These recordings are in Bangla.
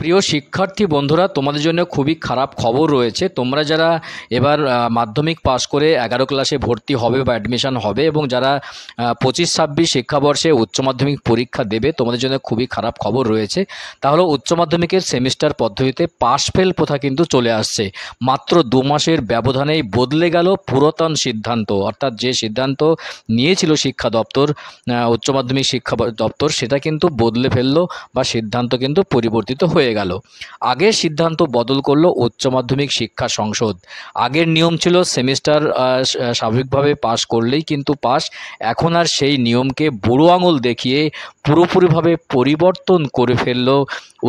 প্রিয় শিক্ষার্থী বন্ধুরা, তোমাদের জন্য খুবই খারাপ খবর রয়েছে। তোমরা যারা এবার মাধ্যমিক পাশ করে 11 ক্লাসে ভর্তি হবে বা অ্যাডমিশন হবে এবং যারা 25-26 শিক্ষাবর্ষে উচ্চ মাধ্যমিক পরীক্ষা দেবে, তোমাদের জন্য খুবই খারাপ খবর রয়েছে। তাহলে উচ্চ মাধ্যমিকের সেমিস্টার পদ্ধতিতে পাশ ফেল প্রথা কিন্তু চলে আসছে। মাত্র 2 মাসের ব্যবধানেই বদলে গেল পুরাতন সিদ্ধান্ত, অর্থাৎ যে সিদ্ধান্ত নিয়েছিল শিক্ষা দপ্তর, উচ্চ মাধ্যমিক শিক্ষা দপ্তর, সেটা কিন্তু বদলে ফেললো বা সিদ্ধান্ত কিন্তু পরিবর্তিত হয়ে গেল। আগের সিদ্ধান্ত বদল করলো উচ্চ মাধ্যমিক শিক্ষা সংসদ। আগের নিয়ম ছিল সেমিস্টার স্বাভাবিকভাবে পাশ করলেই কিন্তু পাস। এখন আর সেই নিয়মকে বুড়ো আঙুল দেখিয়ে পুরোপুরিভাবে পরিবর্তন করে ফেললো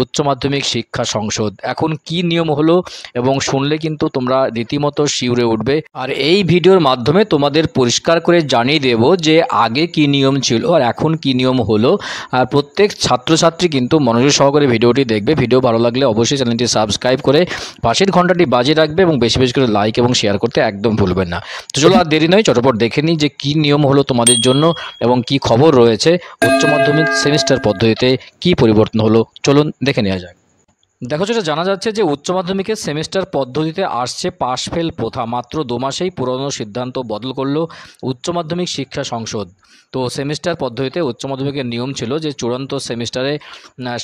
উচ্চ মাধ্যমিক শিক্ষা সংসদ। এখন কি নিয়ম হলো এবং শুনলে কিন্তু তোমরা রীতিমতো শিউরে উঠবে। আর এই ভিডিওর মাধ্যমে তোমাদের পরিষ্কার করে জানিয়ে দেব যে আগে কি নিয়ম ছিল আর এখন কি নিয়ম হলো। আর প্রত্যেক ছাত্রছাত্রী কিন্তু মনোযোগ সহকারে ভিডিওটি দেখবে। ভিডিও ভালো লাগলে অবশ্যই চ্যানেলটি সাবস্ক্রাইব করে পাশের ঘন্টাটি বাজিয়ে রাখবে এবং বেশি বেশি করে লাইক এবং শেয়ার করতে একদম ভুলবেন না। তো চলো আর দেরি নয়, চটপট দেখে নিই যে কী নিয়ম হলো তোমাদের জন্য এবং কি খবর রয়েছে। উচ্চ মাধ্যমিক সেমিস্টার পদ্ধতিতে কি পরিবর্তন হলো চলুন দেখে নেওয়া যাক। দেখো, যেটা জানা যাচ্ছে যে উচ্চ মাধ্যমিকের সেমিস্টার পদ্ধতিতে আসছে পাশ ফেল প্রথা। মাত্র 2 মাসেই পুরনো সিদ্ধান্ত বদল করলো উচ্চ মাধ্যমিক শিক্ষা সংসদ। তো সেমিস্টার পদ্ধতিতে উচ্চ মাধ্যমিকের নিয়ম ছিল যে চূড়ান্ত সেমিস্টারে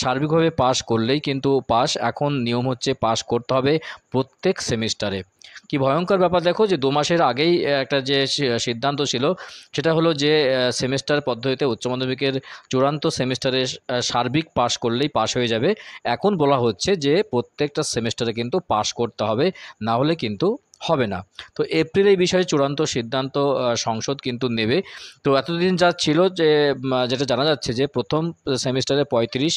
সার্বিকভাবে পাশ করলেই কিন্তু পাস। এখন নিয়ম হচ্ছে পাশ করতে হবে প্রত্যেক সেমিস্টারে। কি ভয়ঙ্কর ব্যাপার দেখো, যে 2 মাসের আগেই একটা যে সিদ্ধান্ত ছিল সেটা হলো যে সেমিস্টার পদ্ধতিতে উচ্চ মাধ্যমিকের চূড়ান্ত সেমিস্টারে সার্বিক পাশ করলেই পাশ হয়ে যাবে। এখন বলা হচ্ছে যে প্রত্যেকটা সেমিস্টারে কিন্তু পাশ করতে হবে, না হলে কিন্তু হবে না। তো এপ্রিলে এই বিষয়ে চূড়ান্ত সিদ্ধান্ত সংসদ কিন্তু নেবে। তো এতদিন যা ছিল যে যেটা জানা যাচ্ছে যে প্রথম সেমিস্টারে 35,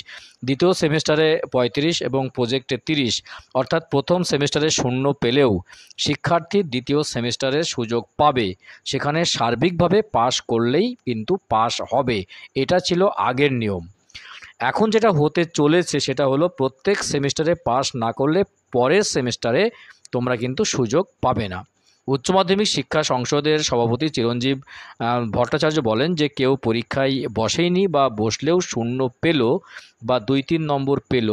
দ্বিতীয় সেমিস্টারে 35 এবং প্রজেক্টে 30, অর্থাৎ প্রথম সেমিস্টারে 0 পেলেও শিক্ষার্থী দ্বিতীয় সেমিস্টারের সুযোগ পাবে। সেখানে সার্বিকভাবে পাশ করলেই কিন্তু পাশ হবে। এটা ছিল আগের নিয়ম। এখন যেটা হতে চলেছে সেটা হলো প্রত্যেক সেমিস্টারে পাশ না করলে পরের সেমিস্টারে তোমরা কিন্তু সুযোগ পাবে না। উচ্চ মাধ্যমিক শিক্ষা সংসদের সভাপতি চিরঞ্জীব ভট্টাচার্য বলেন যে কেউ পরীক্ষায় বসেইনি বা বসলেও 0 পেল বা 2-3 নম্বর পেল,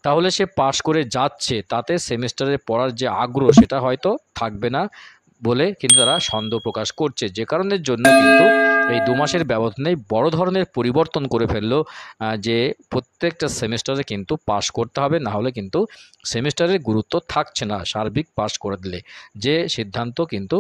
তাহলে সে পাশ করে যাচ্ছে, তাতে সেমিস্টারে পড়ার যে আগ্রহ সেটা হয়তো থাকবে না বলে কিন্তু তারা সন্দেহ প্রকাশ করছে। যে কারণের জন্য কিন্তু এই 2 মাসের ব্যবধানে বড় ধরনের পরিবর্তন করে ফেললো, যে প্রত্যেকটা সেমিস্টারে কিন্তু পাশ করতে হবে, না হলে কিন্তু সেমিস্টারের গুরুত্ব থাকছে না সার্বিক পাশ করে দিলে। যে সিদ্ধান্ত কিন্তু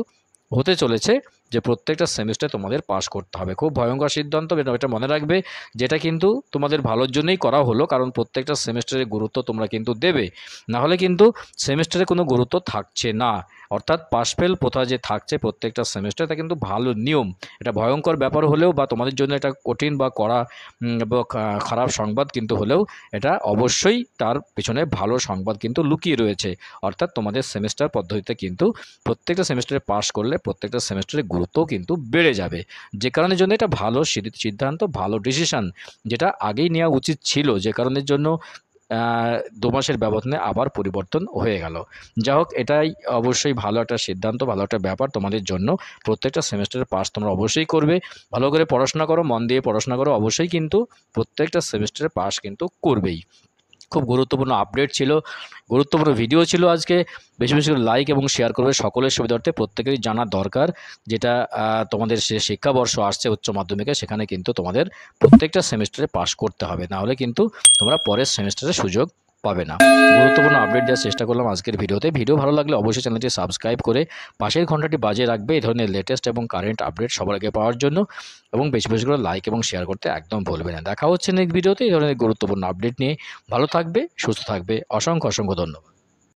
হতে চলেছে যে প্রত্যেকটা সেমিস্টারে তোমাদের পাশ করতে হবে। খুব ভয়ঙ্কর সিদ্ধান্ত, এটা মনে রাখবে। যেটা কিন্তু তোমাদের ভালোর জন্যই করা হলো, কারণ প্রত্যেকটা সেমিস্টারের গুরুত্ব তোমরা কিন্তু দেবে, না হলে কিন্তু সেমিস্টারে কোনো গুরুত্ব থাকছে না। অর্থাৎ পাশ ফেল প্রথা যে থাকছে প্রত্যেকটা সেমিস্টারে, তা কিন্তু ভালো নিয়ম। এটা ভয়ঙ্কর ব্যাপার হলেও বা তোমাদের জন্য এটা কঠিন বা কড়া বা খারাপ সংবাদ কিন্তু হলেও, এটা অবশ্যই তার পিছনে ভালো সংবাদ কিন্তু লুকিয়ে রয়েছে। অর্থাৎ তোমাদের সেমিস্টার পদ্ধতিতে কিন্তু প্রত্যেকটা সেমিস্টারে পাশ করলে প্রত্যেকটা সেমিস্টারে গুরুত্বও কিন্তু বেড়ে যাবে। যে কারণের জন্য এটা ভালো সিদ্ধান্ত, ভালো ডিসিশন, যেটা আগেই নেওয়া উচিত ছিল। যে কারণের জন্য 2 মাসের ব্যবধানে আবার পরিবর্তন হয়ে গেল। যা হোক, এটাই অবশ্যই ভালো একটা সিদ্ধান্ত, ভালো একটা ব্যাপার তোমাদের জন্য। প্রত্যেকটা সেমিস্টারে পাস তোমরা অবশ্যই করবে। ভালো করে পড়াশোনা করো, মন দিয়ে পড়াশোনা করো, অবশ্যই কিন্তু প্রত্যেকটা সেমিস্টারে পাস কিন্তু করবেই। খুব গুরুত্বপূর্ণ আপডেট ছিল, গুরুত্বপূর্ণ ভিডিও ছিল আজকে। বেশি বেশি করে লাইক এবং শেয়ার করবে। সকলের সুবিধার্থে প্রত্যেকেরই জানা দরকার যেটা তোমাদের সে শিক্ষাবর্ষ আসছে উচ্চ মাধ্যমিকে, সেখানে কিন্তু তোমাদের প্রত্যেকটা সেমিস্টারে পাস করতে হবে, না হলে কিন্তু তোমরা পরের সেমিস্টারে সুযোগ পাবে না। গুরুত্বপূর্ণ আপডেট দেওয়ার চেষ্টা করলাম আজকের ভিডিওতে। ভিডিও ভালো লাগলে অবশ্যই চ্যানেলটি সাবস্ক্রাইব করে পাশের ঘন্টাটি বাজিয়ে রাখবে এই ধরনের লেটেস্ট এবং কারেন্ট আপডেট সবার আগে পাওয়ার জন্য, এবং বেশি বেশি করে লাইক এবং শেয়ার করতে একদম ভুলবে না। দেখা হচ্ছে নেক্সট ভিডিওতে এই ধরনের গুরুত্বপূর্ণ আপডেট নিয়ে। ভালো থাকবে, সুস্থ থাকবে। অসংখ্য অসংখ্য ধন্যবাদ।